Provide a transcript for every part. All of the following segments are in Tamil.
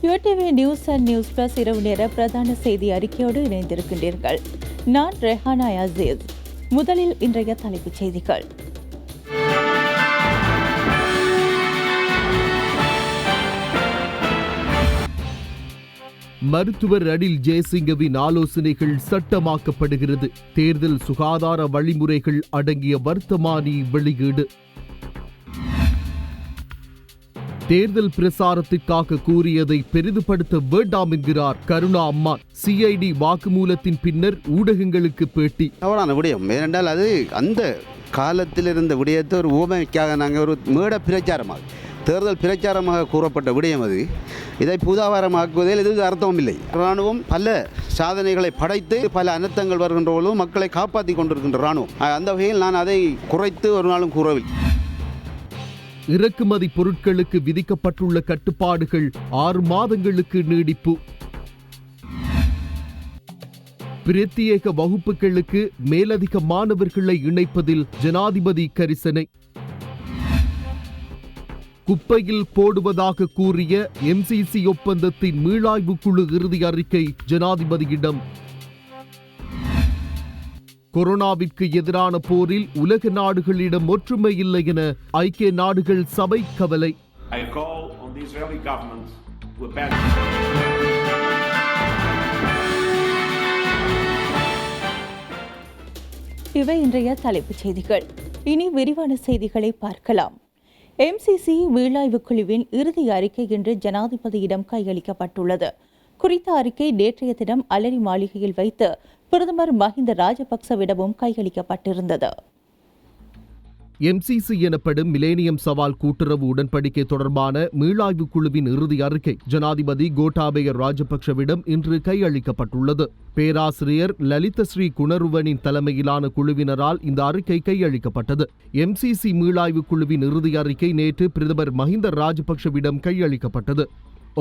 UDV news and news plus இரவு நேர பிரதான செய்தி அறிக்கையோடு இணைந்திருக்கின்றீர்கள். நான் ரெஹானா அசீஸ். முதலில் இன்றைய தலைப்புச் செய்திகள். மருத்துவர் ரணில் ஜெயசிங்கவின் ஆலோசனைகள் சட்டமாக்கப்படுகிறது. தேர்தல் சுகாதார வழிமுறைகள் அடங்கிய வர்த்தமானி வெளியீடு. தேர்தல் பிரசாரத்திற்காக கூறியதை பெரிதுபடுத்த வேண்டாம் என்கிறார் கருணா அம்மான். சிஐடி வாக்குமூலத்தின் பின்னர் ஊடகங்களுக்கு பேட்டி. விடயம் ஏனென்றால் அது அந்த காலத்தில் இருந்த விடயத்தை ஒரு ஊமைக்காக நாங்கள் ஒரு மேட பிரச்சாரமாக தேர்தல் பிரச்சாரமாக கூறப்பட்ட விடயம் அது. இதை பூதாகாரமாக்குவதில் எதுவும் அர்த்தமும் இல்லை. இராணுவம் பல சாதனைகளை படைத்து பல அனர்த்தங்கள் வருகின்ற பொழுதும் மக்களை காப்பாற்றி கொண்டிருக்கின்ற இராணுவம். அந்த வகையில் நான் அதை குறைத்து ஒரு நாளும் கூறவில்லை. இறக்குமதி பொருட்களுக்கு விதிக்கப்பட்டுள்ள கட்டுப்பாடுகள் 6 மாதங்களுக்கு நீடிப்பு. பிரத்யேக வகுப்புகளுக்கு மேலதிக மாணவர்களை இணைப்பதில் ஜனாதிபதி கரிசனை. குப்பையில் போடுவதாக கூறிய MCC ஒப்பந்தத்தின் மீளாய்வு குழு இறுதி அறிக்கை ஜனாதிபதியிடம். கொரோனாவிற்கு எதிரான போரில் உலக நாடுகளிடம் ஒற்றுமை இல்லை என ஐக்கிய நாடுகள் சபை கவலை. இவை இன்றைய தலைப்புச் செய்திகள். இனி விரிவான செய்திகளை பார்க்கலாம். MCC மீளாய்வு குழுவின் இறுதி அறிக்கை இன்று ஜனாதிபதியிடம் கையளிக்கப்பட்டுள்ளது. குறித்த அறிக்கை நேற்றைய தினம் அலரி மாளிகையில் வைத்து பிரதமர் மஹிந்த ராஜபக்சவிடமும் கையளிக்கப்பட்டிருந்தது. MCC எனப்படும் மிலேனியம் சவால் கூட்டுறவு உடன்படிக்கை தொடர்பான மீளாய்வு குழுவின் இறுதி அறிக்கை ஜனாதிபதி கோட்டாபய ராஜபக்சவிடம் இன்று கையளிக்கப்பட்டுள்ளது. பேராசிரியர் லலிதஸ்ரீ குணருவனின் தலைமையிலான குழுவினரால் இந்த அறிக்கை கையளிக்கப்பட்டது. MCC மீளாய்வு குழுவின் இறுதி அறிக்கை நேற்று பிரதமர் மஹிந்த ராஜபக்சவிடம் கையளிக்கப்பட்டது.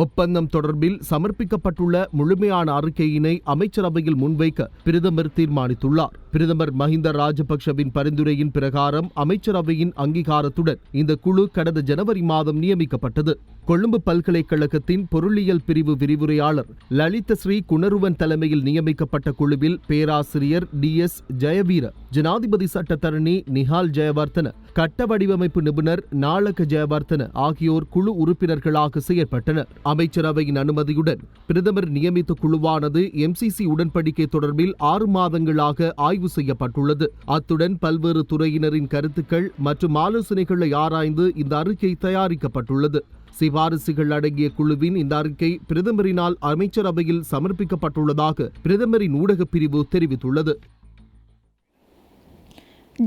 ஒப்பந்தம் தொடர்பில் சமர்ப்பிக்கப்பட்டுள்ள முழுமையான அறிக்கையினை அமைச்சரவையில் முன்வைக்க பிரதமர் தீர்மானித்துள்ளார். பிரதமர் மஹிந்த ராஜபக்சவின் பரிந்துரையின் பிரகாரம் அமைச்சரவையின் அங்கீகாரத்துடன் இந்த குழு கடந்த ஜனவரி மாதம் நியமிக்கப்பட்டது. கொழும்பு பல்கலைக்கழகத்தின் பொருளியல் பிரிவு விரிவுரையாளர் லலிதஸ்ரீ குணருவன் தலைமையில் நியமிக்கப்பட்ட குழுவில் பேராசிரியர் DS ஜெயவீர, ஜனாதிபதி சட்டத்தரணி நிஹால் ஜெயவர்தன, கட்ட வடிவமைப்பு நிபுணர் நாளக ஜெயவர்தன ஆகியோர் குழு உறுப்பினர்களாக செயற்பட்டனர். அமைச்சரவையின் அனுமதியுடன் பிரதமர் நியமித்த குழுவானது MCC உடன்படிக்கை தொடர்பில் 6 மாதங்களாக ஆய்வு செய்யப்பட்டுள்ளது. அத்துடன் பல்வேறு துறையினரின் கருத்துக்கள் மற்றும் ஆலோசனைகளை ஆராய்ந்து இந்த அறிக்கை தயாரிக்கப்பட்டுள்ளது. சிபாரிசுகள் அடங்கிய குழுவின் இந்த அறிக்கை பிரதமரினால் அமைச்சரவையில் சமர்ப்பிக்கப்பட்டுள்ளதாக பிரதமரின் ஊடகப் பிரிவு தெரிவித்துள்ளது.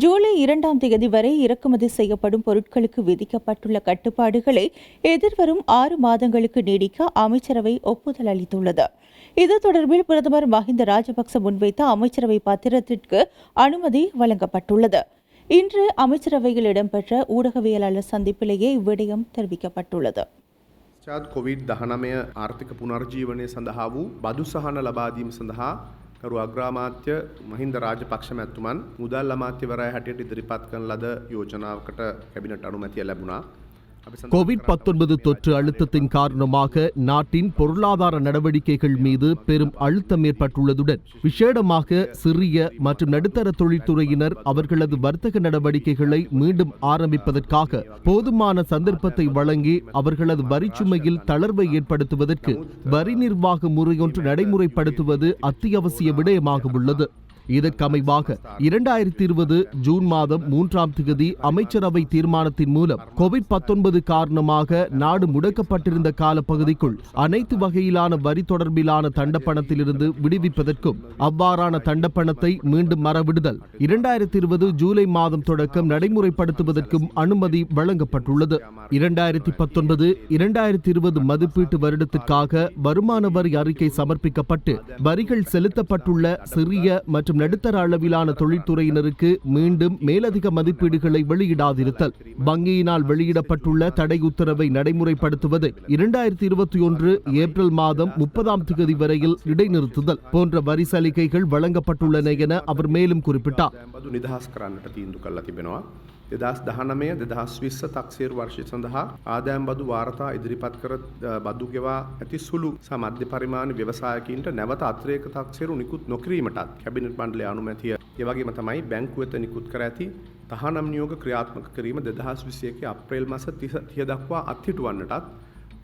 ஜூலை 2ஆம் தேதி வரை இறக்குமதி செய்யப்படும் பொருட்களுக்கு விதிக்கப்பட்டுள்ள கட்டுப்பாடுகளை எதிர்வரும் 6 மாதங்களுக்கு நீடிக்க அமைச்சரவை ஒப்புதல் அளித்துள்ளது. இது தொடர்பில் பிரதமர் மஹிந்த ராஜபக்ச முன்வைத்த அமைச்சரவை பத்திரத்திற்கு அனுமதி வழங்கப்பட்டுள்ளது. இன்று அமைச்சரவையில் இடம்பெற்ற ஊடகவியலாளர் சந்திப்பிலேயே இவ்விடயம் தெரிவிக்கப்பட்டுள்ளது. COVID-19 ආර්ථික පුනර්ජීවනය සඳහා වූ බදු සහන ලබා දීම සඳහා කරු අග්‍රාමාත්‍ය මහින්ද රාජපක්ෂ මැතිතුමන් මුදල් අමාත්‍යවරයා හැටියට ඉදිරිපත් කරන ලද යෝජනාවකට කැබිනට් අනුමැතිය ලැබුණා. COVID-19 தொற்று அழுத்தத்தின் காரணமாக நாட்டின் பொருளாதார நடவடிக்கைகள் மீது பெரும் அழுத்தம் ஏற்பட்டுள்ளதுடன் விசேடமாக சிறிய மற்றும் நடுத்தர தொழில்துறையினர் அவர்களது வர்த்தக நடவடிக்கைகளை மீண்டும் ஆரம்பிப்பதற்காக போதுமான சந்தர்ப்பத்தை வழங்கி அவர்களது வரிச்சுமையில் தளர்வை ஏற்படுத்துவதற்கு வரி நிர்வாக முறையொன்று நடைமுறைப்படுத்துவது அத்தியாவசிய விடயமாக உள்ளது. இதற்கமைவாக 2020 ஜூன் மாதம் 3ஆம் தேதி அமைச்சரவை தீர்மானத்தின் மூலம் COVID-19 காரணமாக நாடு முடக்கப்பட்டிருந்த காலப்பகுதிக்குள் அனைத்து வகையிலான வரி தொடர்பிலான தண்டப்பணத்திலிருந்து விடுவிப்பதற்கும் அவ்வாறான தண்டப்பணத்தை மீண்டும் மறவிடுதல் 2020 ஜூலை மாதம் தொடக்கம் நடைமுறைப்படுத்துவதற்கும் அனுமதி வழங்கப்பட்டுள்ளது. 2019-2020 மதிப்பீட்டு வருடத்திற்காக வருமான வரி அறிக்கை சமர்ப்பிக்கப்பட்டு வரிகள் செலுத்தப்பட்டுள்ள சிறிய மற்றும் நடுத்தர அளவிலான தொழில்துறையினருக்கு மீண்டும் மேலதிக மதிப்பீடுகளை வெளியிடாதிருத்தல், வங்கியினால் வெளியிடப்பட்டுள்ள தடை உத்தரவை நடைமுறைப்படுத்துவதை 2021 ஏப்ரல் மாதம் 30ஆம் தேதி வரையில் இடைநிறுத்துதல் போன்ற வரி சலுகைகள் வழங்கப்பட்டுள்ளன என அவர் மேலும் குறிப்பிட்டார். 2019 2020 තක්සේරු වර්ෂය සඳහා ආදායම් බදු වාර්තා ඉදිරිපත් කර බදු ගෙවා ඇති සුළු සහ මධ්‍ය පරිමාණ ව්‍යවසායකින්ට නැවත අතිරේක තක්සේරු නිකුත් නොකිරීමටත් කැබිනට් මණ්ඩලයේ අනුමැතිය ඒ වගේම තමයි බැංකුව වෙත නිකුත් කර ඇති තහනම් නියෝග ක්‍රියාත්මක කිරීම 2021 අප්‍රේල් මාස 30 දක්වා අත්හිටුවන්නටත්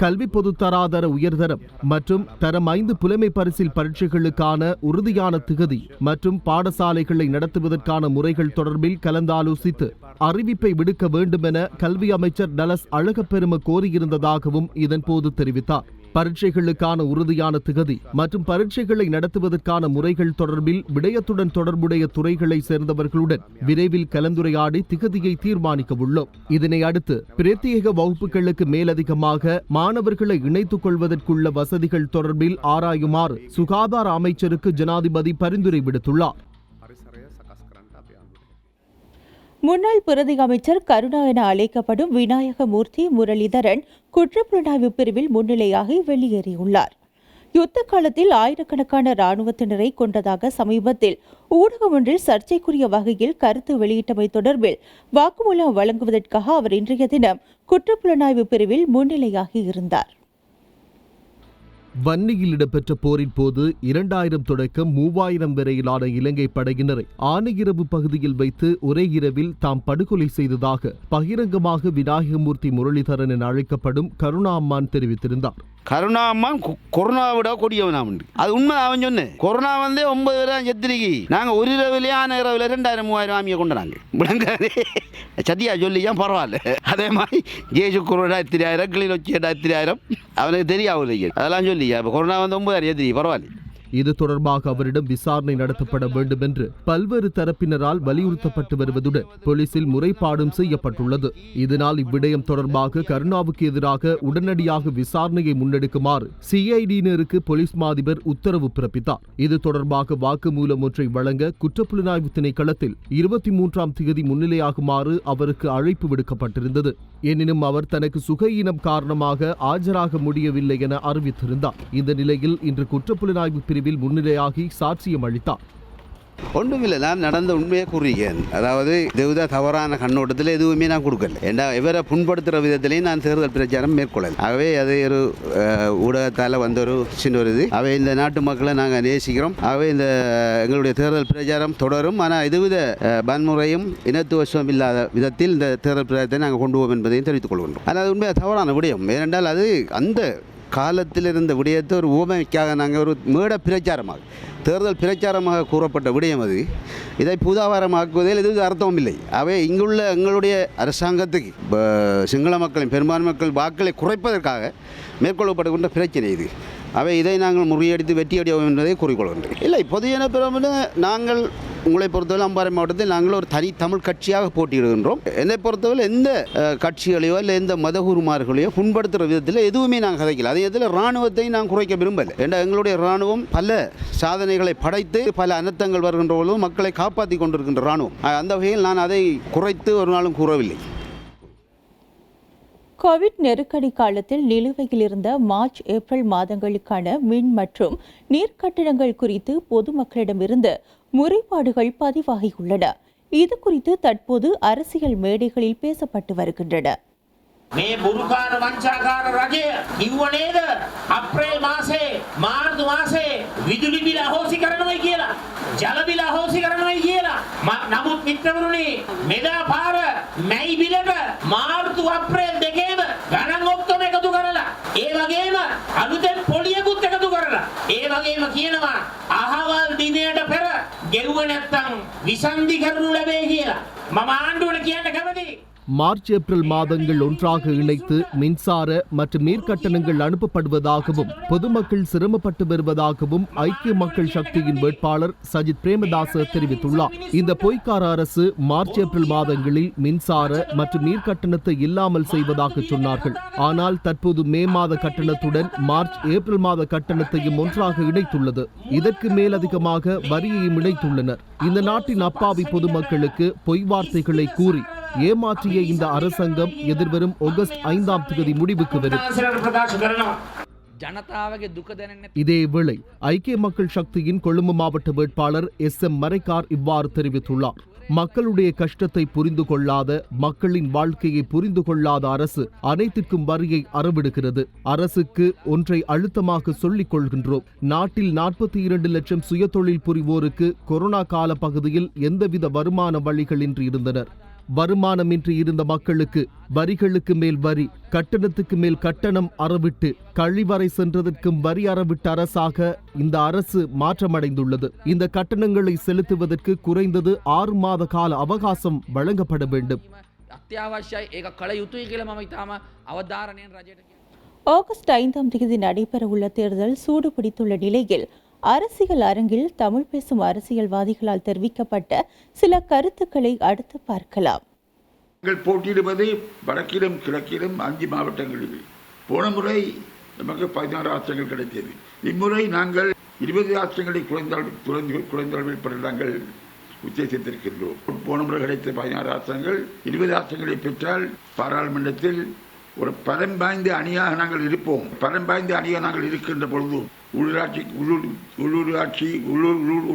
கல்வி பொதுத் தராதர உயர்தரம் மற்றும் தரம் 5 புலமை பரிசில் பரீட்சைகளுக்கான உறுதியான திகதி மற்றும் பாடசாலைகளை நடத்துவதற்கான முறைகள் தொடர்பில் கலந்தாலோசித்து அறிவிப்பை விடுக்க வேண்டும் என கல்வி அமைச்சர் டலஸ் அழகப்பெரும கோரியிருந்ததாகவும் இதன்போது தெரிவித்தார். பரீட்சைகளுக்கான உறுதியான திகதி மற்றும் பரீட்சைகளை நடத்துவதற்கான முறைகள் தொடர்பில் விடயத்துடன் தொடர்புடைய துறைகளை சேர்ந்தவர்களுடன் விரைவில் கலந்துரையாடி திகதியை தீர்மானிக்க உள்ளோம். இதனை அடுத்து பிரத்யேக வகுப்புகளுக்கு மேலதிகமாக மாணவர்களை இணைத்துக் கொள்வதற்குள்ள வசதிகள் தொடர்பில் ஆராயுமாறு சுகாதார அமைச்சருக்கு ஜனாதிபதி பரிந்துரை விடுத்துள்ளார். முன்னாள் பிரதி அமைச்சர் கருணா என அழைக்கப்படும் விநாயகமூர்த்தி முரளிதரன் குற்றப்புலனாய்வு பிரிவில் முன்னிலையாகி வெளியேறியுள்ளார். யுத்த காலத்தில் ஆயிரக்கணக்கான இராணுவத்தினரை கொண்டதாக சமீபத்தில் ஊடகம் ஒன்றில் சர்ச்சைக்குரிய வகையில் கருத்து வெளியிட்டமை தொடர்பில் வாக்குமூலம் வழங்குவதற்காக அவர் இன்றைய தினம் குற்றப்புலனாய்வு பிரிவில் முன்னிலையாகி இருந்தார். வன்னியில் இடம்பெற்ற போரின் போது 2000 தொடக்கம் 3000 வரையிலான இலங்கை படையினரை ஆனையிரவு பகுதியில் வைத்து ஒரே இரவில் தாம் படுகொலை செய்ததாக பகிரங்கமாக விநாயகமூர்த்தி முரளிதரன் என அழைக்கப்படும் கருணா அம்மான் தெரிவித்திருந்தார். கருணா அம்மான் கொரோனா விட கொடியவனாம். அது உண்மை. அவன் சொன்னேன் கொரோனா வந்து 9 பேர் செத்துருக்கி நாங்கள் ஒரு இரவிலே ஆன இரவில் 2000-3000 ஆமியை கொண்டாங்க. சத்தியா சொல்லியா பரவாயில்ல. அதே மாதிரி ஜேசு கொரோனா 3000 கிளியில் வச்சு 3000 அவனுக்கு தெரியாது அதெல்லாம் சொல்லியா. இப்போ கொரோனா வந்து 9 எதிரி பரவாயில்ல. இது தொடர்பாக அவரிடம் விசாரணை நடத்தப்பட வேண்டும் என்று பல்வேறு தரப்பினரால் வலியுறுத்தப்பட்டு வருவதுடன் போலீசில் முறைப்பாடும் செய்யப்பட்டுள்ளது. இதனால் இவ்விடயம் தொடர்பாக கருணாவுக்கு எதிராக உடனடியாக விசாரணையை முன்னெடுக்குமாறு சிஐடியினருக்கு போலீஸ் மாதிபர் உத்தரவு பிறப்பித்தார். இது தொடர்பாக வாக்குமூலம் ஒன்றை வழங்க குற்றப்புலனாய்வு திணைக்களத்தில் 23ஆம் தேதி முன்னிலையாகுமாறு அவருக்கு அழைப்பு விடுக்கப்பட்டிருந்தது. எனினும் அவர் தனக்கு சுகையினம் காரணமாக ஆஜராக முடியவில்லை என அறிவித்திருந்தார். இந்த நிலையில் இன்று குற்றப்புலனாய்வு பிரிவில் முன்னிலையாகி சாட்சியம் அளித்தார். ஒன்றுமில்லை, நான் நடந்த உண்மையை கூறுகிறேன். அதாவது இதுதான் தவறான கண்ணோட்டத்தில் எதுவுமே நான் கொடுக்கல. ஏன்னா இவரை புண்படுத்துகிற விதத்திலையும் நான் தேர்தல் பிரச்சாரம் மேற்கொள்ளல. ஆகவே அது ஒரு ஊடகத்தால் வந்த ஒரு சின்ன ஒரு இது. ஆகவே இந்த நாட்டு மக்களை நாங்கள் நேசிக்கிறோம். ஆகவே இந்த எங்களுடைய தேர்தல் பிரச்சாரம் தொடரும். ஆனால் இதுவித வன்முறையும் இனத்துவசம் இல்லாத விதத்தில் இந்த தேர்தல் பிரச்சாரத்தை நாங்கள் கொண்டு போவோம் என்பதையும் தெரிவித்துக் கொள்கின்றோம். ஆனால் அது உண்மையாக தவறான விடயம். ஏனென்றால் அது அந்த காலத்தில் இருந்த விடயத்தை ஒரு ஊமைக்காக நாங்கள் ஒரு மேட பிரச்சாரமாக தேர்தல் பிரச்சாரமாக கூறப்பட்ட விடயம் அது. இதை புதாவாரமாக்குவதில் எதுவும் அர்த்தமும் இல்லை. அவை இங்குள்ள எங்களுடைய அரசாங்கத்துக்கு சிங்கள மக்களின் பெரும்பான்மை மக்கள் வாக்களை குறைப்பதற்காக மேற்கொள்ளப்படுகின்ற பிரச்சனை இது. அவை இதை நாங்கள் முறியடித்து வெற்றியடைவோம் என்பதை கூறிக்கொள்கின்றேன். இல்லை, பொதுஜன பெரும்பான்மை நாங்கள் உங்களை பொறுத்தவரை அம்பாறை மாவட்டத்தில் நாங்கள் ஒரு தனி தமிழ் கட்சியாக போட்டியிடுகின்றோம். என்னை பொறுத்தவரை எந்த கட்சிகளையோ இல்லை எந்த மதகுருமார்களையோ புண்படுத்துகிற விதத்தில் எதுவுமே நாங்கள் கதைக்கல. அதே இதில் இராணுவத்தை நான் குறைக்க விரும்பலை. ஏன்னா எங்களுடைய இராணுவம் பல சாதனைகளை படைத்து பல அனர்த்தங்கள் வருகின்ற பொழுதும் மக்களை காப்பாற்றி கொண்டிருக்கின்ற இராணுவம். அந்த வகையில் நான் அதை குறைத்து ஒரு நாளும் கூறவில்லை. கோவிட் நெருக்கடி காலத்தில் நிலுவையில் இருந்த மார்ச் ஏப்ரல் மாதங்களுக்கான மின் மற்றும் நீர் கட்டணங்கள் குறித்து பொதுமக்களிடமிருந்து முறைப்பாடுகள் பதிவாகியுள்ளன. இது குறித்து தற்போது அரசியல் மேடைகளில் பேசப்பட்டு வருகின்றன. මේ බුරුකාර වංචාකාර රජය කිව්ව නේද අප්‍රේල් මාසේ මාර්තු මාසේ විදුලි බිල අහෝසි කරනවයි කියලා ජල බිල අහෝසි කරනවයි කියලා. නමුත් මිත්‍රවරුනි මෙදා පාර මැයි බිලට මාර්තු අප්‍රේල් දෙකේම ගණන් ඔක්කොම එකතු කරලා ඒ වගේම අලුතෙන් පොලියකුත් එකතු කරලා ඒ වගේම කියනවා අහවල් දිනයට පෙර ගෙවුව නැත්තම් විසන්ධි කරනු ලැබේ කියලා. මම ආණ්ඩුවට කියන්න කැමතියි. மார்ச் ஏப்ரல் மாதங்கள் ஒன்றாக இணைத்து மின்சார மற்றும் நீர் கட்டணங்கள் அனுப்பப்படுவதாகவும் பொதுமக்கள் சிரமப்பட்டு வருவதாகவும் ஐக்கிய மக்கள் சக்தியின் வேட்பாளர் சஜித் பிரேமதாச தெரிவித்துள்ளார். இந்த பொய்க்கார அரசு மார்ச் ஏப்ரல் மாதங்களில் மின்சார மற்றும் நீர் கட்டணத்தை இல்லாமல் செய்வதாக சொன்னார்கள். ஆனால் தற்போது மே மாத கட்டணத்துடன் மார்ச் ஏப்ரல் மாத கட்டணத்தையும் ஒன்றாக இணைத்துள்ளது. இதற்கு மேலதிகமாக வரியையும் இணைத்துள்ளனர். இந்த நாட்டின் அப்பாவி பொதுமக்களுக்கு பொய் வார்த்தைகளை கூறி ஏமாற்றிய இந்த அரசாங்கம் எதிர்வரும் ஆகஸ்ட் 5ஆம் தேதி முடிவுக்கு வரும். இதேவேளை ஐக்கிய மக்கள் சக்தியின் கொழும்பு மாவட்ட வேட்பாளர் SM மரைக்கார் இவ்வாறு தெரிவித்துள்ளார். மக்களுடைய கஷ்டத்தை புரிந்து கொள்ளாத, மக்களின் வாழ்க்கையை புரிந்து கொள்ளாத அரசு அனைத்திற்கும் வரியை அறவிடுகிறது. அரசுக்கு ஒன்றை அழுத்தமாக சொல்லிக் கொள்கின்றோம். நாட்டில் 42 லட்சம் சுயதொழில் புரிவோருக்கு கொரோனா கால பகுதியில் எந்தவித வருமான வழிகளின்றி இருந்தனர். வருமானமின்றி இருந்த மக்களுக்கு வரிகளுக்கு மேல் வரி, கட்டணத்துக்கு மேல் கட்டணம் அறவிட்டு கழிவறை சென்றதற்கும் வரி அறவிட்ட அரசாக இந்த அரசு மாற்றமடைந்துள்ளது. இந்த கட்டணங்களை செலுத்துவதற்கு குறைந்தது 6 மாத கால அவகாசம் வழங்கப்பட வேண்டும். ஆகஸ்ட் 5ஆம் தேதி நடைபெறவுள்ள தேர்தல் சூடு பிடித்துள்ள நிலையில் அரசியல் அரங்கில் தமிழ் பேசும் அரசியல்வாதிகளால் தெரிவிக்கப்பட்ட சில கருத்துக்களை அடுத்து பார்க்கலாம். போட்டியிடுவது வடக்கிலும் கிழக்கிலும் 5 மாவட்டங்களில். போன முறை நமக்கு 16 ஆசனங்கள் கிடைத்தது. இம்முறை நாங்கள் 20 ஆசனங்களை குறைந்த அளவில் பெற நாங்கள் உத்தேசித்திருக்கின்றோம். போன முறை கிடைத்த 16 ஆசனங்கள் 20 ஆசனங்களை பெற்றால் பாராளுமன்றத்தில் ஒரு பலம் வாய்ந்த அணியாக நாங்கள் இருப்போம். பலம் வாய்ந்த அணியாக நாங்கள் இருக்கின்ற பொழுது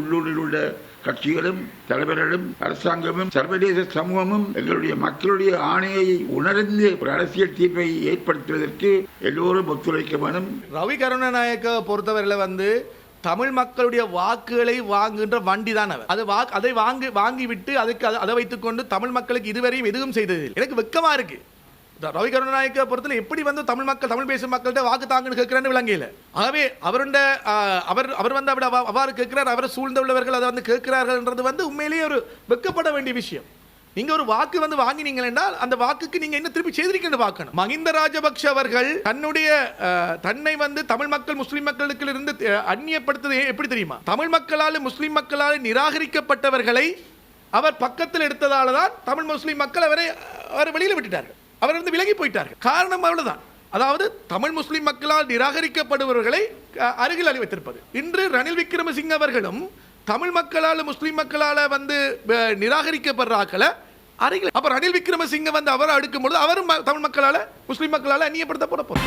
உள்ளூரில் உள்ள கட்சிகளும் தலைவர்களும் அரசாங்கமும் சர்வதேச சமூகமும் எங்களுடைய மக்களுடைய ஆணையை உணர்ந்து ஒரு அரசியல் தீர்ப்பை ஏற்படுத்துவதற்கு எல்லோரும் ஒத்துழைக்க வேண்டும். ரவி கருணாநாயக்க பொறுத்தவரையில் தமிழ் மக்களுடைய வாக்குகளை வாங்குகின்ற வண்டி தான் அவர். அதை வாங்கிவிட்டு அதை வைத்துக் கொண்டு தமிழ் மக்களுக்கு இதுவரையும் எதுவும் செய்தது எனக்கு வெக்கமா இருக்கு. ரவி கருணாநாயக்க பொறுத்தல எப்படி தமிழ் மக்கள், தமிழ் பேசும் மக்கள்கிட்ட வாக்கு தாங்கன்னு கேட்கிறான்னு விளங்கல. ஆகவே அவர் அவ்வாறு கேட்கிறார். அவரை சூழ்ந்த உள்ளவர்கள் அதை கேட்கிறார்கள் என்றது உண்மையிலேயே ஒரு வெக்கப்பட வேண்டிய விஷயம். நீங்க ஒரு வாக்கு வாங்கினீங்க என்றால் அந்த வாக்குக்கு நீங்க என்ன திருப்பி செய்திருக்கீங்க பார்க்கணும். மஹிந்த ராஜபக்ஷ அவர்கள் தன்னை தமிழ் மக்கள் முஸ்லிம் மக்களுக்கு இருந்து அந்நியப்படுத்தது எப்படி தெரியுமா? தமிழ் மக்களால் முஸ்லிம் மக்களால் நிராகரிக்கப்பட்டவர்களை அவர் பக்கத்தில் எடுத்ததால தான் தமிழ் முஸ்லிம் மக்கள் அவரை வெளியில விட்டுட்டார்கள். அவர் விலகி போயிட்டார்கள். காரணம் அவ்வளவுதான். அதாவது தமிழ் முஸ்லிம் மக்களால் நிராகரிக்கப்படுபவர்களை அருகில் வைத்திருப்பது. இன்று ரணில் விக்ரமசிங்க அவர்களும் தமிழ் மக்களால் முஸ்லிம் மக்களால் நிராகரிக்கப்படுறாக்கள அருகில். அப்ப ரணில் விக்ரமசிங்க அவரை அடுக்கும் பொழுது அவரும் தமிழ் மக்களால் முஸ்லிம் மக்களால் அந்நியப்படுத்த போறார்.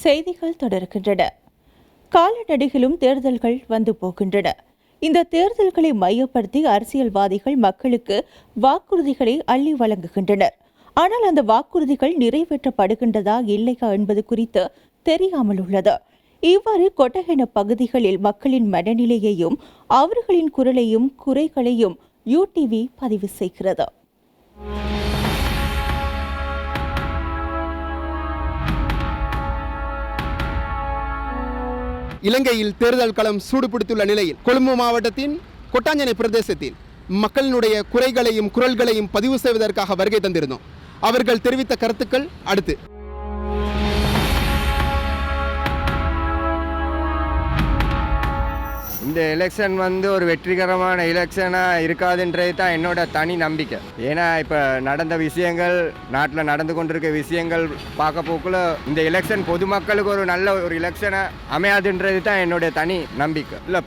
செய்திகள் தொடர்கின்றன. காலநடையிலும் தேர்தல்கள் வந்து போகின்றன. இந்த தேர்தல்களை மையப்படுத்தி அரசியல்வாதிகள் மக்களுக்கு வாக்குறுதிகளை அள்ளி வழங்குகின்றனர். ஆனால் அந்த வாக்குறுதிகள் நிறைவேற்றப்படுகின்றதா இல்லையா என்பது குறித்து தெரியாமல் உள்ளது. இவ்வாறு கொட்டகென பகுதிகளில் மக்களின் மனநிலையையும் அவர்களின் குரலையும் குறைகளையும் யூடிவி பதிவு செய்கிறது. இலங்கையில் தேர்தல் களம் சூடுபிடித்துள்ள நிலையில் கொழும்பு மாவட்டத்தின் கொட்டாஞ்சனை பிரதேசத்தில் மக்களினுடைய குறைகளையும் குரல்களையும் பதிவு செய்வதற்காக வருகை தந்திருந்தோம். அவர்கள் தெரிவித்த கருத்துக்கள் அடுத்து. இந்த எலெக்ஷன் ஒரு வெற்றிகரமான எலெக்ஷனாக இருக்காதுன்றது தான் என்னோட தனி நம்பிக்கை. ஏன்னா இப்போ நடந்த விஷயங்கள், நாட்டில் நடந்து கொண்டிருக்க விஷயங்கள் பார்க்க போக்குள்ள இந்த எலெக்ஷன் பொதுமக்களுக்கு ஒரு நல்ல ஒரு எலெக்ஷனாக அமையாதுன்றது தான் என்னோட தனி நம்பிக்கை. இல்லை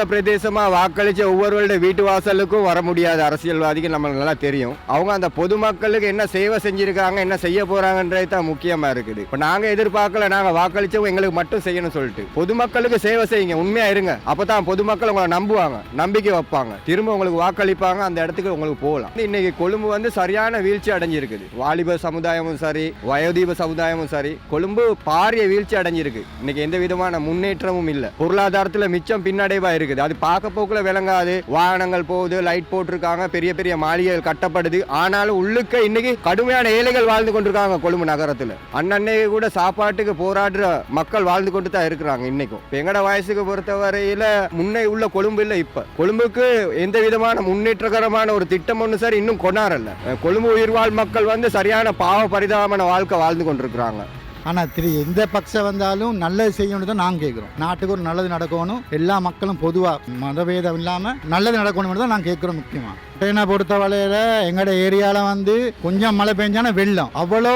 பிரதேசமாக வாக்களித்த ஒவ்வொருவருடைய வீட்டு வாசலுக்கும் வர முடியாத அரசியல்வாதிகள் நம்மளுக்கு நல்லா தெரியும். அவங்க அந்த பொதுமக்களுக்கு என்ன சேவை செஞ்சுருக்காங்க, என்ன செய்ய போகிறாங்கன்றது தான் முக்கியமாக இருக்குது. இப்போ நாங்கள் எதிர்பார்க்கல, நாங்கள் வாக்களித்தவங்க எங்களுக்கு மட்டும் செய்யணும் சொல்லிட்டு பொதுமக்களுக்கு சேவை செய்யுங்க, உண்மையாக இருங்க. அப்போ தான் பொதுமக்கள் உங்களை நம்புவாங்க, நம்பிக்கை வைப்பாங்க, திரும்ப உங்களுக்கு வாக்களிப்பாங்க, அந்த இடத்துக்கு உங்களுக்கு போகலாம். இன்னைக்கு கொழும்பு சரியான வீழ்ச்சி அடைஞ்சிருக்குது. வாலிப சமுதாயமும் சரி, வயோதீப சமுதாயமும் சரி, கொழும்பு பாரிய வீழ்ச்சி அடைஞ்சிருக்கு. இன்னைக்கு எந்த விதமான முன்னேற்றமும் இல்லை. பொருளாதாரத்தில் மிச்சம் பின்னடைவா இருக்குது. அது பார்க்க போக்குல விளங்காது. வாகனங்கள் போகுது, லைட் போட்டிருக்காங்க, பெரிய பெரிய மாளிகைகள் கட்டப்படுது. ஆனாலும் உள்ளுக்க இன்னைக்கு கடுமையான ஏழைகள் வாழ்ந்து கொண்டிருக்காங்க கொழும்பு நகரத்தில். அன்னன்னைக்கு கூட சாப்பாட்டுக்கு போராடுற மக்கள் வாழ்ந்து கொண்டு தான் இருக்கிறாங்க. இன்னைக்கும் எங்கட வயசுக்கு பொறுத்தவரையில முன்னே உள்ள கொழும்பு இல்லை. இப்ப கொழும்புக்கு எந்த விதமான முன்னேற்றகரமான ஒரு திட்டம் ஒன்று சார் இன்னும் கொண்டாடல. கொழும்பு உயிர்வாழ் மக்கள் சரியான பாவ பரிதாபமான வாழ்க்கை வாழ்ந்து கொண்டிருக்கிறாங்க. ஆனால் எந்த பட்சம் வந்தாலும் நல்லது செய்யணும்னு தான் நாங்கள் கேட்குறோம். நாட்டுக்கு ஒரு நல்லது நடக்கணும், எல்லா மக்களும் பொதுவாக மதபேதம் இல்லாமல் நல்லது நடக்கணும்னு தான் நாங்கள் கேட்குறோம். முக்கியமாக கொட்டையனை பொறுத்த வரையில் எங்களோட ஏரியாவில் வந்து கொஞ்சம் மழை பெஞ்சானா வெள்ளம் அவ்வளோ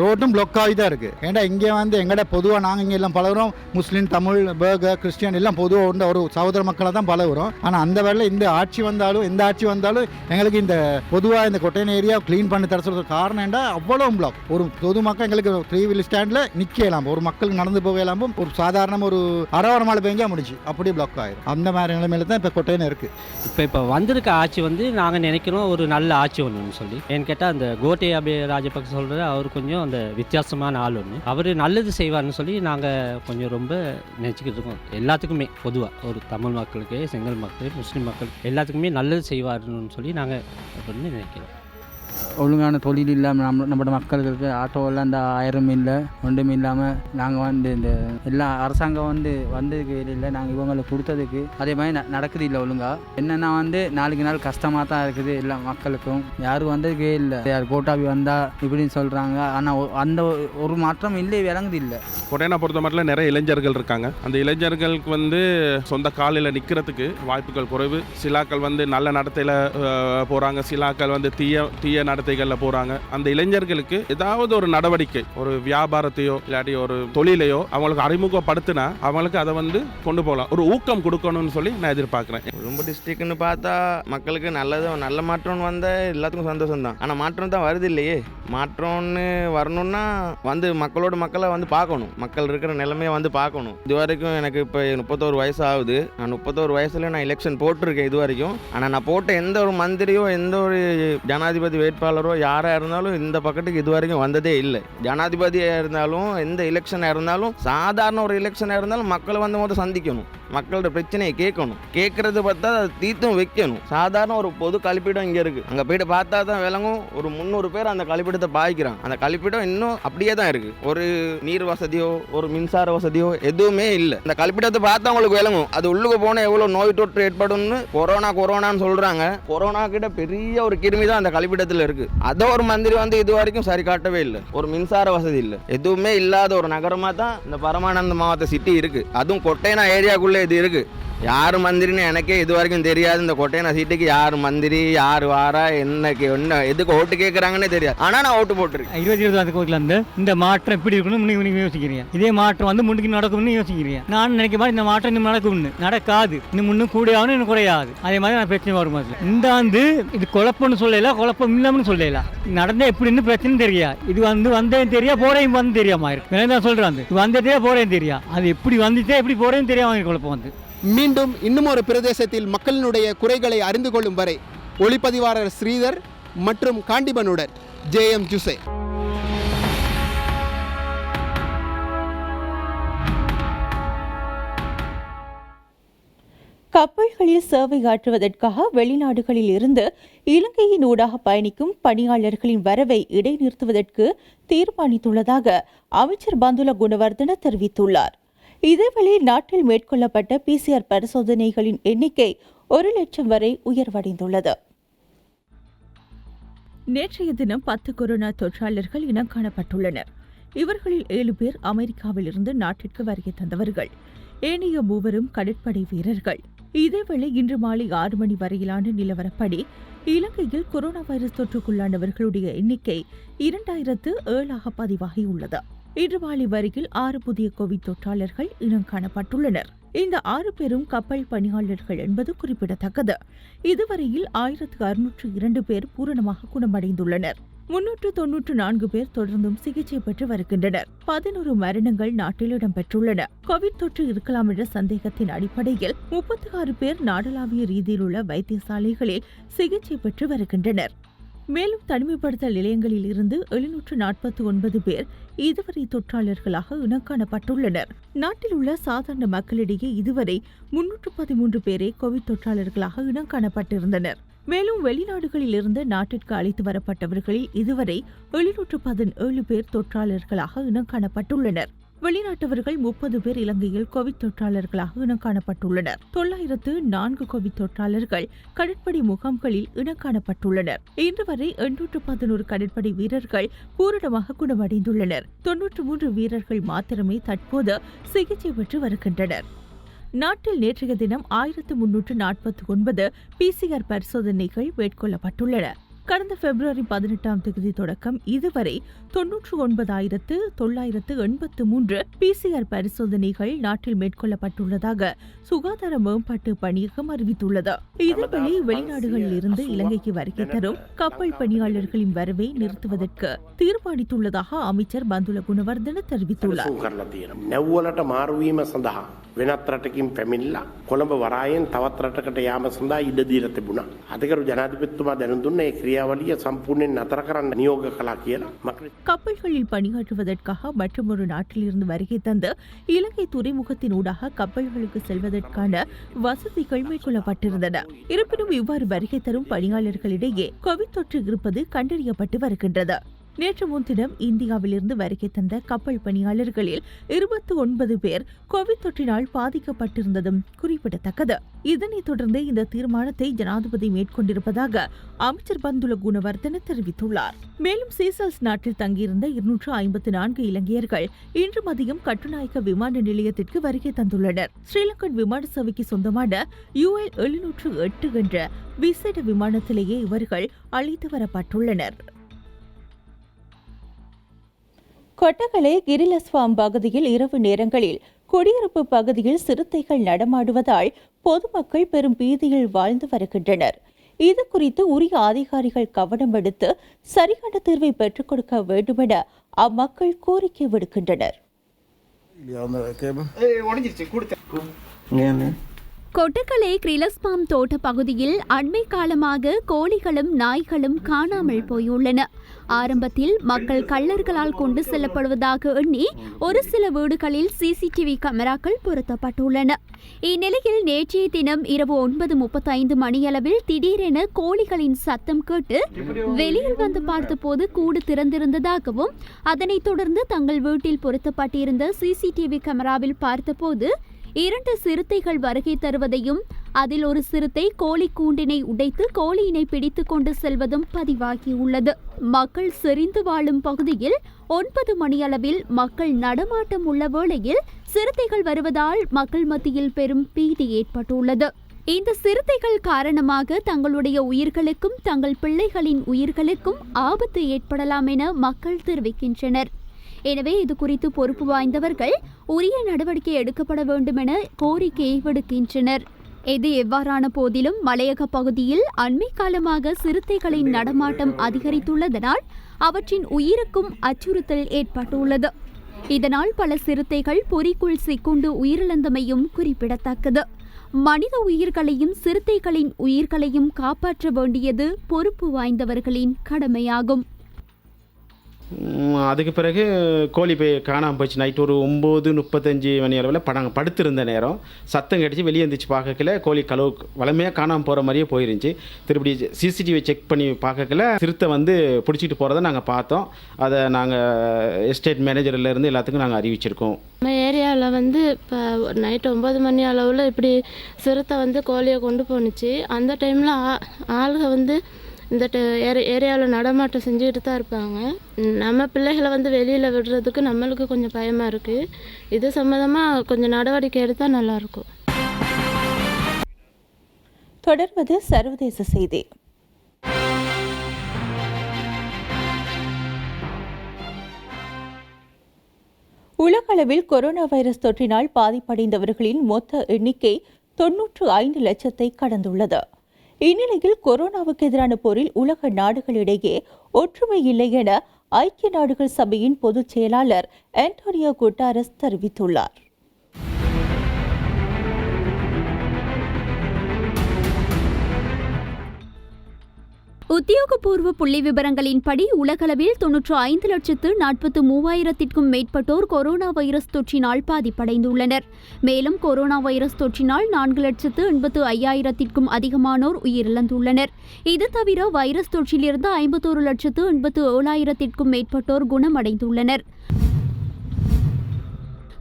ரோட்டும் பிளாக் ஆகி தான் இருக்குது. ஏன்னா இங்கே வந்து எங்களோட பொதுவாக நாங்கள் இங்கே எல்லாம் பழகுறோம், முஸ்லீம், தமிழ், பேர்கர், கிறிஸ்டியன் எல்லாம் பொதுவாக ஒரு சகோதர மக்களை தான் பழகுறோம். ஆனால் அந்த வேலையில் இந்த ஆட்சி வந்தாலும் எந்த ஆட்சி வந்தாலும் எங்களுக்கு இந்த பொதுவாக இந்த கொட்டையன் ஏரியா க்ளீன் பண்ணி தர சொல்கிறது காரணம் என்ன, அவ்வளோ பிளாக். ஒரு பொதுமக்கள் எங்களுக்கு 3 வீல் ஸ்டாண்டில் நிற்கலாம், ஒரு மக்களுக்கு நடந்து போகலாம், ஒரு சாதாரண ஒரு அரை மழை பெஞ்சா முடிச்சு அப்படியே பிளாக் ஆயிடும். அந்த மாதிரி நிலைமையில தான் இப்போ கொட்டையன் இருக்குது. இப்போ வந்திருக்க ஆட்சி வந்து நாங்கள் நினைக்கிறோம் ஒரு நல்ல ஆட்சி ஒன்றுன்னு சொல்லி. ஏன்னு கேட்டால் அந்த கோட்டாபய ராஜபக்ச சொல்கிறது அவர் கொஞ்சம் அந்த வித்தியாசமான ஆள் ஒன்று, அவர் நல்லது செய்வார்னு சொல்லி நாங்கள் கொஞ்சம் ரொம்ப நினச்சிக்கிட்டு இருக்கோம். எல்லாத்துக்குமே பொதுவாக ஒரு தமிழ் மக்களுக்கு, செங்கல் மக்கள், முஸ்லீம் மக்கள் எல்லாத்துக்குமே நல்லது செய்வார்னு சொல்லி நாங்கள் அப்படின்னு நினைக்கிறோம். ஒழுங்கான தொழில் இல்லாமல் நம்மளோட மக்களுக்கு ஆட்டோவெல்லாம் இந்த 1000 இல்லை ஒன்றுமே இல்லாமல் நாங்கள் வந்து இந்த எல்லா அரசாங்கம் வந்ததுக்கு இல்லை, நாங்கள் இவங்களுக்கு கொடுத்ததுக்கு அதே மாதிரி நடக்குது இல்லை ஒழுங்காக. என்னென்னா நாளுக்கு நாள் கஷ்டமாக தான் இருக்குது எல்லா மக்களுக்கும். யாரும் வந்ததுக்கே இல்லை. யார் கோட்டாபி வந்தால் இப்படின்னு சொல்கிறாங்க, ஆனால் அந்த ஒரு மாற்றம் இல்லை, விளங்குது இல்லை. கொட்டையனை பொறுத்த மட்டும் நிறைய இளைஞர்கள் இருக்காங்க. அந்த இளைஞர்களுக்கு சொந்த காலில் நிற்கிறதுக்கு வாய்ப்புகள் குறைவு. சிலாக்கள் நல்ல நடத்தையில் போகிறாங்க, சிலாக்கள் தீய நடத்தைகளில் போகிறாங்க. அந்த இளைஞர்களுக்கு ஏதாவது ஒரு நடவடிக்கை, ஒரு வியாபாரத்தையோ இல்லாட்டி ஒரு தொழிலையோ அவங்களுக்கு அறிமுகப்படுத்தினா அவங்களுக்கு அதை கொண்டு போகலாம், ஒரு ஊக்கம் கொடுக்கணும்னு சொல்லி நான் எதிர்பார்க்குறேன். ரொம்ப டிஸ்ட்ரிக்ட்னு பார்த்தா மக்களுக்கு நல்ல மாற்றம் வந்தால் எல்லாத்துக்கும் சந்தோஷம் தான். ஆனால் மாற்றம் தான் வருது இல்லையே. மாற்றம்னு வரணும்னா மக்களோட மக்களை பார்க்கணும், மக்கள் இருக்கிற நிலைமையை பார்க்கணும். இது வரைக்கும் எனக்கு இப்போ 31 வயசு ஆகுது. நான் 31 வயசுல நான் எலெக்ஷன் போட்டிருக்கேன் இது வரைக்கும். ஆனால் நான் போட்ட எந்த ஒரு மந்திரியோ எந்த ஒரு ஜனாதிபதி வேட்பாளரோ யாராக இருந்தாலும் இந்த பக்கத்துக்கு இது வரைக்கும் வந்ததே இல்லை. ஜனாதிபதியாக இருந்தாலும் எந்த எலெக்ஷனாக இருந்தாலும் சாதாரண ஒரு எலெக்ஷனாக இருந்தாலும் மக்களை முதல் சந்திக்கணும், மக்களோட பிரச்சனையை கேட்கணும், கேட்கறது பார்த்தா தீர்த்தும் வைக்கணும். சாதாரண ஒரு பொது கழிப்பிடம் இங்கே இருக்குது, அங்கே போய்ட்டு பார்த்தா தான் விளங்கும். ஒரு 300 பேர் அந்த கழிப்பிடத்தை பாய்க்கிறான். அந்த கழிப்பிடம் இன்னும் அப்படியே தான் இருக்குது. ஒரு நீர் வசதியோ ஒரு மின்சார வசதியோ எதுவுமே இல்லை. அந்த கழிப்பிடத்தை பார்த்தா அவங்களுக்கு விளங்கும் அது உள்ளுக்கு போனால் எவ்வளோ நோய் தொற்று ஏற்படும்னு. கொரோனான்னு சொல்கிறாங்க, கொரோனா கிட்ட பெரிய ஒரு கிருமி தான் அந்த கழிப்பிடத்தில் இருக்குது. அதை ஒரு மந்திரி இது வரைக்கும் சரி காட்டவே இல்லை. ஒரு மின்சார வசதி இல்லை, எதுவுமே இல்லாத ஒரு நகரமாக தான் இந்த பரமானந்த மாவட்ட சிட்டி இருக்குது. அதுவும் கொட்டையனா ஏரியாக்குள்ளே இது இருக்குது. யார் மந்திரின்னு எனக்கே இது வரைக்கும் தெரியாது. இந்த கொட்டையனா சீட்டுக்கு யார் மந்திரி, யார் வாரா, என்ன எதுக்கு ஓட்டு கேட்குறாங்கன்னே தெரியாது. ஆனால் நான் ஓட்டு போட்டிருக்கேன். 20 கோட்டில் இந்த மாற்றம் எப்படி இருக்கணும் நீங்கள் யோசிக்கிறீங்க. இதே மாற்றம் முன்னுக்கு நடக்கும்னு யோசிக்கிறீங்க. நான் நினைக்க மாதிரி இந்த மாற்றம் இன்னும் நடக்கும்னு நடக்காது. இன்னும் முன்னும் கூடியாகணும், இன்னும் குறையாது. அதே மாதிரி நான் பிரச்சனை வரும். இந்த இது குழப்பம்னு சொல்லலாம், குழப்பம் இல்லாமல் சொல்லலாம். நடந்தால் எப்படின்னு பிரச்சனை தெரியாது. இது வந்தேன் தெரியா, போறேன் தெரியாமா இருக்கு. நான் சொல்கிறேன் வந்ததே போறேன் தெரியா, அது எப்படி வந்துட்டே எப்படி போறேன்னு தெரியாம குழப்பம் மீண்டும் இன்னும் ஒரு பிரதேசத்தில் மக்களினுடைய குறைகளை அறிந்து கொள்ளும் வரை ஒளிப்பதிவாளர் ஸ்ரீதர் மற்றும் காண்டிபனுடன் JM ஜுசே. கப்பல்களில் சேவை ஆற்றுவதற்காக வெளிநாடுகளில் இருந்து இலங்கையின் ஊடாக பயணிக்கும் பணியாளர்களின் வரவை இடைநிறுத்துவதற்கு தீர்மானித்துள்ளதாக அமைச்சர் பந்துல குணவர்தன தெரிவித்துள்ளார். இதேவேளை நாட்டில் மேற்கொள்ளப்பட்ட PCR பரிசோதனைகளின் எண்ணிக்கை 1,00,000 வரை உயர்வடைந்துள்ளது. நேற்றைய தினம் 10 கொரோனா தொற்றாளர்கள் இனம் காணப்பட்டுள்ளனர். இவர்களில் 7 பேர் அமெரிக்காவில் இருந்து நாட்டிற்கு வருகை தந்தவர்கள். ஏனைய 3 கடற்படை வீரர்கள். இதேவேளை இன்று மாலை 6 மணி வரையிலான நிலவரப்படி இலங்கையில் கொரோனா வைரஸ் தொற்றுக்குள்ளானவர்களுடைய எண்ணிக்கை 2007 பதிவாகியுள்ளது. இன்று மாலை வரையில் 6 புதிய கோவிட் தொற்றாளர்கள் இனம் காணப்பட்டுள்ளனர். இந்த 6 பேரும் கப்பல் பணியாளர்கள் என்பது குறிப்பிடத்தக்கது. இதுவரையில் 1602 பேர் பூரணமாக குணமடைந்துள்ளனர். 394 பேர் தொடர்ந்தும் சிகிச்சை பெற்று வருகின்றனர். 11 மரணங்கள் நாட்டில் இடம்பெற்றுள்ளன. கோவிட் தொற்று இருக்கலாம் என்ற சந்தேகத்தின் அடிப்படையில் 36 பேர் நாடளாவிய ரீதியில் உள்ள வைத்தியசாலைகளில் சிகிச்சை பெற்று வருகின்றனர். மேலும் தனிமைப்படுத்தல் நிலையங்களில் இருந்து 749 பேர் இதுவரை தொற்றாளர்களாக இனங்காணப்பட்டுள்ளனர். நாட்டில் உள்ள சாதாரண மக்களிடையே இதுவரை 313 பேரே கோவிட் தொற்றாளர்களாக இனங்காணப்பட்டிருந்தனர். மேலும் வெளிநாடுகளில் இருந்து நாட்டிற்கு அழைத்து வரப்பட்டவர்களில் இதுவரை 717 பேர் தொற்றாளர்களாக இனங்காணப்பட்டுள்ளனர். வெளிநாட்டவர்கள் 30 பேர் இலங்கையில் கோவிட் தொற்றாளர்களாக இனங்காணப்பட்டுள்ளனர். 904 கோவிட் தொற்றாளர்கள் கடற்படை முகாம்களில் இனங்காணப்பட்டுள்ளனர். இன்று வரை 811 கடற்படை வீரர்கள் பூரணமாக குணமடைந்துள்ளனர். 93 வீரர்கள் மாத்திரமே தற்போது சிகிச்சை பெற்று வருகின்றனர். நாட்டில் நேற்றைய தினம் 1349 PCR பரிசோதனைகள் மேற்கொள்ளப்பட்டுள்ளன. கடந்த பிப்ரவரி 18ஆம் தேதி தொடக்கம் இதுவரை 99,983 PCR பரிசோதனைகள் நாட்டில் மேற்கொள்ளப்பட்டுள்ளதாக சுகாதார மேம்பாட்டு பணியகம் அறிவித்துள்ளது. இதேவேளை வெளிநாடுகளில் இருந்து இலங்கைக்கு வருகை தரும் கப்பல் பணியாளர்களின் வரவை நிறுத்துவதற்கு தீர்மானித்துள்ளதாக அமைச்சர் பந்துல குணவர்தன தெரிவித்துள்ளார். නැව්වලට මාරුවීම සඳහා වෙනත් රටකින් පැමිණිලා කොළඹ වරායෙන් තවත් රටකට යාම සඳහා ඉඩ දීලා තිබුණා. අධිකරු ජනාධිපතිතුමා දැනුම් දුන්නේ ඒ ක්‍රියාවලිය සම්පූර්ණයෙන් නතර කරන්න නියෝග කළා කියලා. கப்பல்களில் பணியாற்றுவதற்காக மற்றொரு நாட்டிலிருந்து வருகை தந்து இலங்கை துறைமுகத்தின் ஊடாக கப்பல்களுக்கு செல்வதற்கான வசதிகள் மேற்கொள்ளப்பட்டிருந்தன. இருப்பினும் இவ்வாறு வருகை தரும் பணியாளர்களிடையே கோவிட் தொற்று இருப்பது கண்டறியப்பட்டு வருகின்றது. நேற்று முன்தினம் இந்தியாவிலிருந்து வருகை தந்த கப்பல் பணியாளர்களில் 29 பேர் கோவிட் தொற்றினால் பாதிக்கப்பட்டிருந்ததும் குறிப்பிடத்தக்கது. இதனைத் தொடர்ந்து இந்த தீர்மானத்தை ஜனாதிபதி மேற்கொண்டிருப்பதாக அமைச்சர் பந்துல குணவர்தன தெரிவித்துள்ளார். மேலும் சீசல்ஸ் நாட்டில் தங்கியிருந்த 254 இலங்கையர்கள் இன்று மதியம் கட்டுநாயக்க விமான நிலையத்திற்கு வருகை தந்துள்ளனர். ஸ்ரீலங்கன் விமான சேவைக்கு சொந்தமான UL 708 என்ற விசேட விமானத்திலேயே இவர்கள் அழைத்து வரப்பட்டுள்ளனர். கொட்டகலை கிரிலஸ்வாம் பகுதியில் இரவு நேரங்களில் குடியிருப்பு பகுதியில் சிறுத்தைகள் நடமாடுவதால் பொதுமக்கள் பெரும் பீதியில் வாழ்ந்து வருகின்றனர். இது குறித்து உரிய அதிகாரிகள் கவனம் எடுத்து சரியான தீர்வை பெற்றுக் கொடுக்க வேண்டுமென அம்மக்கள் கோரிக்கை விடுக்கின்றனர். கொட்டகலை கிரிலஸ்பாம் தோட்ட பகுதியில் அண்மை காலமாக கோழிகளும் நாய்களும் காணாமல் போயுள்ளன. ஆரம்பத்தில் மக்கள் கள்ளர்களால் கொண்டு செல்லப்படுவதாக எண்ணி ஒரு சில வீடுகளில் CCTV கேமராக்கள் பொருத்தப்பட்டுள்ளன. இந்நிலையில் நேற்றைய தினம் இரவு 9:35 மணியளவில் திடீரென கோழிகளின் சத்தம் கேட்டு வெளியில் வந்து பார்த்தபோது கூடு திறந்திருந்ததாகவும் அதனைத் தொடர்ந்து தங்கள் வீட்டில் பொருத்தப்பட்டிருந்த CCTV கேமராவில் பார்த்தபோது 2 சிறுத்தைகள் வருகை தருவதையும் அதில் ஒரு சிறுத்தை கோழி கூண்டினை உடைத்து கோழியினை பிடித்து கொண்டு செல்வதும் பதிவாகியுள்ளது. மக்கள் செறிந்து வாழும் பகுதியில் 9 மணியளவில் மக்கள் நடமாட்டம் உள்ள வேளையில் சிறுத்தைகள் வருவதால் மக்கள் மத்தியில் பெரும் பீதி ஏற்பட்டுள்ளது. இந்த சிறுத்தைகள் காரணமாக தங்களுடைய உயிர்களுக்கும் தங்கள் பிள்ளைகளின் உயிர்களுக்கும் ஆபத்து ஏற்படலாம் என மக்கள் தெரிவிக்கின்றனர். எனவே இது குறித்து பொறுப்பு வாய்ந்தவர்கள் உரிய நடவடிக்கை எடுக்கப்பட வேண்டும் என கோரிக்கையை விடுக்கின்றனர். இது எவ்வாறான போதிலும் மலையக பகுதியில் அண்மை காலமாக சிறுத்தைகளின் நடமாட்டம் அதிகரித்துள்ளதனால் அவற்றின் உயிருக்கும் அச்சுறுத்தல் ஏற்பட்டுள்ளது. இதனால் பல சிறுத்தைகள் பொறிக்குள் சிக்குண்டு உயிரிழந்தமையும் குறிப்பிடத்தக்கது. மனித உயிர்களையும் சிறுத்தைகளின் உயிர்களையும் காப்பாற்ற வேண்டியது பொறுப்பு வாய்ந்தவர்களின் கடமையாகும். அதுக்கு பிறகு கோழி போய் காணாமல் போச்சு. நைட்டு ஒரு 9:35 மணி அளவில் படுத்திருந்த நேரம் சத்தம் கிடச்சி வெளியே இருந்துச்சு. பார்க்கல கோழி வளமையாக காணாமல் போகிற மாதிரியே போயிருந்துச்சு. திருப்படி CCTV செக் பண்ணி பார்க்கல சிறுத்தை வந்து பிடிச்சிட்டு போகிறத நாங்கள் பார்த்தோம். அதை நாங்கள் எஸ்டேட் மேனேஜர்லேருந்து எல்லாத்துக்கும் நாங்கள் அறிவிச்சிருக்கோம். நம்ம ஏரியாவில் வந்து இப்போ நைட்டு 9 மணி அளவில் இப்படி சிறுத்தை வந்து கோழியை கொண்டு போணுச்சு. அந்த டைமில் ஆளுக வந்து இந்த ஏரியாவில் நடமாட்டம் செஞ்சுக்கிட்டு தான் இருப்பாங்க. நம்ம பிள்ளைகளை வந்து வெளியில் விடுறதுக்கு நம்மளுக்கு கொஞ்சம் பயமாக இருக்குது. இது சம்மந்தமாக கொஞ்சம் நடவடிக்கை எடுத்தால் நல்லாயிருக்கும். தொடர்வது சர்வதேச செய்தி. உலகளவில் கொரோனா வைரஸ் தொற்றினால் பாதிப்படைந்தவர்களின் மொத்த எண்ணிக்கை 95 லட்சத்தை கடந்துள்ளது. இந்நிலையில் கொரோனாவுக்கு எதிரான போரில் உலக நாடுகளிடையே ஒற்றுமை இல்லை என ஐக்கிய நாடுகள் சபையின் பொதுச் செயலாளர் ஆண்டோனியோ குட்டரஸ் தெரிவித்துள்ளார். உத்தியோகபூர்வ புள்ளி விவரங்களின்படி உலகளவில் 95,43,000க்கும் மேற்பட்டோர் கொரோனா வைரஸ் தொற்றினால் பாதிப்படைந்துள்ளனர். மேலும் கொரோனா வைரஸ் தொற்றினால் 4,85,000க்கும் அதிகமானோர் உயிரிழந்துள்ளனர். இது தவிர வைரஸ் தொற்றிலிருந்து 51,87,000க்கும் மேற்பட்டோர் குணமடைந்துள்ளனர்.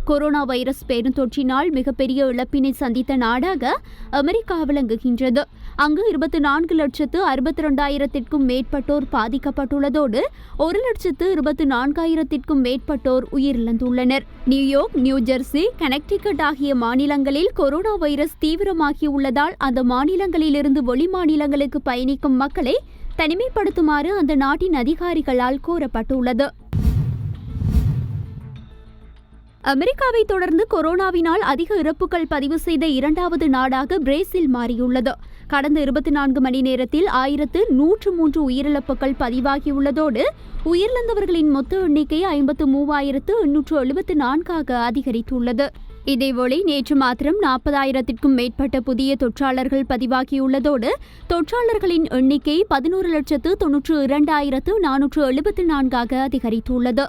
கொரோனா வைரஸ் பெருந்தொற்றினால் மிகப்பெரிய இழப்பினை சந்தித்த நாடாக அமெரிக்கா விளங்குகின்றது. அங்கு 24,62,000 மேற்பட்டோர் பாதிக்கப்பட்டுள்ளதோடு 1,24,000 மேற்பட்டோர் உயிரிழந்துள்ளனர். நியூயார்க், நியூஜெர்சி, கனெக்டிகட் ஆகிய மாநிலங்களில் கொரோனா வைரஸ் தீவிரமாகியுள்ளதால் அந்த மாநிலங்களிலிருந்து வெளி மாநிலங்களுக்கு பயணிக்கும் மக்களை தனிமைப்படுத்துமாறு அந்த நாட்டின் அதிகாரிகளால் கோரப்பட்டுள்ளது. அமெரிக்காவை தொடர்ந்து கொரோனாவினால் அதிக இறப்புகள் பதிவு செய்த இரண்டாவது நாடாக பிரேசில் மாறியுள்ளது. கடந்த 24 மணி நேரத்தில் 1,103 உயிரிழப்புகள் பதிவாகியுள்ளதோடு உயிரிழந்தவர்களின் மொத்த எண்ணிக்கை 53,874 அதிகரித்துள்ளது. இதேவேளை நேற்று மாத்திரம் 40,000 மேற்பட்ட புதிய தொற்றாளர்கள் பதிவாகியுள்ளதோடு தொற்றாளர்களின் எண்ணிக்கை 11,92,474 அதிகரித்துள்ளது.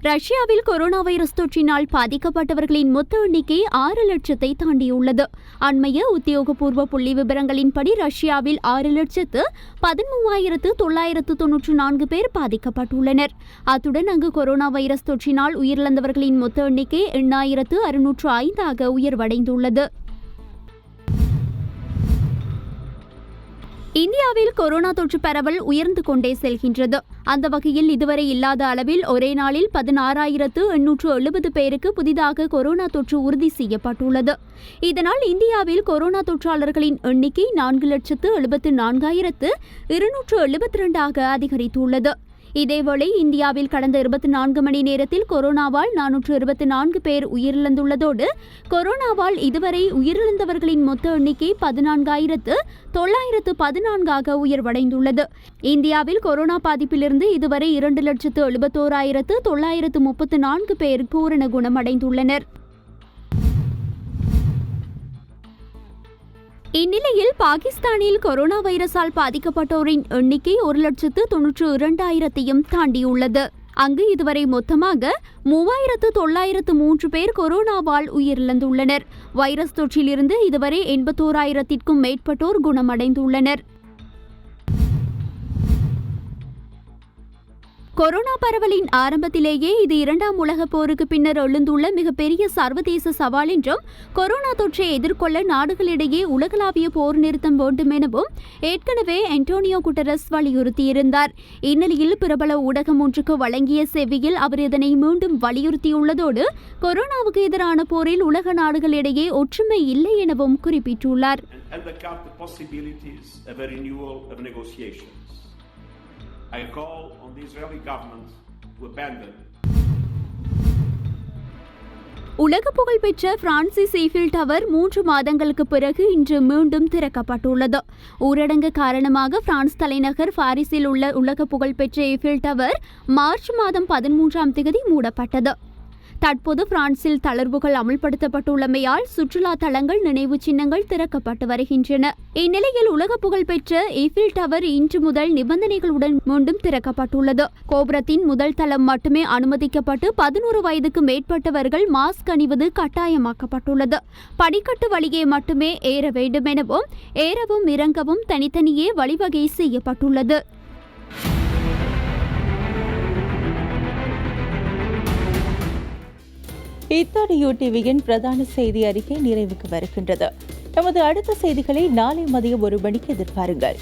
ரஷ்யாவில் கொரோனா வைரஸ் தொற்றினால் பாதிக்கப்பட்டவர்களின் மொத்த எண்ணிக்கை 6 லட்சத்தை தாண்டியுள்ளது. அண்மைய உத்தியோகபூர்வ புள்ளி விவரங்களின்படி ரஷ்யாவில் 6,13,994 பேர் பாதிக்கப்பட்டுள்ளனர். அத்துடன் அங்கு கொரோனா வைரஸ் தொற்றினால் உயிரிழந்தவர்களின் மொத்த எண்ணிக்கை 8,605 உயர்வடைந்துள்ளது. இந்தியாவில் கொரோனா தொற்று பரவல் உயர்ந்து கொண்டே செல்கின்றது. அந்த வகையில் இதுவரை இல்லாத அளவில் ஒரே நாளில் 16,870 பேருக்கு புதிதாக கொரோனா தொற்று உறுதி செய்யப்பட்டுள்ளது. இதனால் இந்தியாவில் கொரோனா தொற்றாளர்களின் எண்ணிக்கை 4,74,272 அதிகரித்துள்ளது. இதேவேளை இந்தியாவில் கடந்த 24 மணி நேரத்தில் கொரோனாவால் 424 பேர் உயிரிழந்துள்ளதோடு கொரோனாவால் இதுவரை உயிரிழந்தவர்களின் மொத்த எண்ணிக்கை 14,914 உயர்வடைந்துள்ளது. இந்தியாவில் கொரோனா பாதிப்பிலிருந்து இதுவரை 2,71,934 பேர் பூரண குணமடைந்துள்ளனர். இந்நிலையில் பாகிஸ்தானில் கொரோனா வைரஸால் பாதிக்கப்பட்டோரின் எண்ணிக்கை 1,92,000 தாண்டியுள்ளது. அங்கு இதுவரை மொத்தமாக 3,903 பேர் கொரோனாவால் உயிரிழந்துள்ளனர். வைரஸ் தொற்றிலிருந்து இதுவரை 81,000 மேற்பட்டோர் குணமடைந்துள்ளனர். கொரோனா பரவலின் ஆரம்பத்திலேயே இது 2ஆம் உலகப் போருக்கு பின்னர் எழுந்துள்ள மிகப்பெரிய சர்வதேச சவால் என்றும் கொரோனா தொற்றை எதிர்கொள்ள நாடுகளிடையே உலகளாவிய போர் நிறுத்தம் வேண்டும் எனவும் ஏற்கனவே அன்டோனியோ குட்டரஸ் வலியுறுத்தியிருந்தார். இந்நிலையில் பிரபல ஊடகம் ஒன்றுக்கு வழங்கிய செவ்வியில் அவர் இதனை மீண்டும் வலியுறுத்தியுள்ளதோடு கொரோனாவுக்கு எதிரான போரில் உலக நாடுகளிடையே ஒற்றுமை இல்லை எனவும் குறிப்பிட்டுள்ளார். I call on the Israeli government to abandon. உலக புகழ்பெற்ற பிரான்சிஸ் ஈஃபில் டவர் 3 மாதங்களுக்கு பிறகு இன்று மீண்டும் திறக்கப்பட்டுள்ளது. ஊரடங்கு காரணமாக பிரான்ஸ் தலைநகர் பாரிஸில் உள்ள உலக புகழ்பெற்ற ஈஃபில் டவர் மார்ச் மாதம் 13ஆம் தேதி மூடப்பட்டது. தற்போது பிரான்சில் தளர்வுகள் அமல்படுத்தப்பட்டுள்ளமையால் சுற்றுலா தலங்கள், நினைவு சின்னங்கள் திறக்கப்பட்டு வருகின்றன. இந்நிலையில் உலக புகழ்பெற்ற ஈஃபில் டவர் இன்று முதல் நிபந்தனைகளுடன் மீண்டும் திறக்கப்பட்டுள்ளது. கோபுரத்தின் முதல் தளம் மட்டுமே அனுமதிக்கப்பட்டு 11 வயதுக்கு மேற்பட்டவர்கள் மாஸ்க் அணிவது கட்டாயமாக்கப்பட்டுள்ளது. படிக்கட்டு வழியே மட்டுமே ஏற வேண்டும் எனவும் ஏறவும் இறங்கவும் தனித்தனியே வழிவகை செய்யப்பட்டுள்ளது. இத்தோடு யூடிவியின் பிரதான செய்தி அறிக்கை நிறைவுக்கு வருகின்றது. நமது அடுத்த செய்திகளை நாளை மதியம் 1 மணிக்கு எதிர்பாருங்கள்.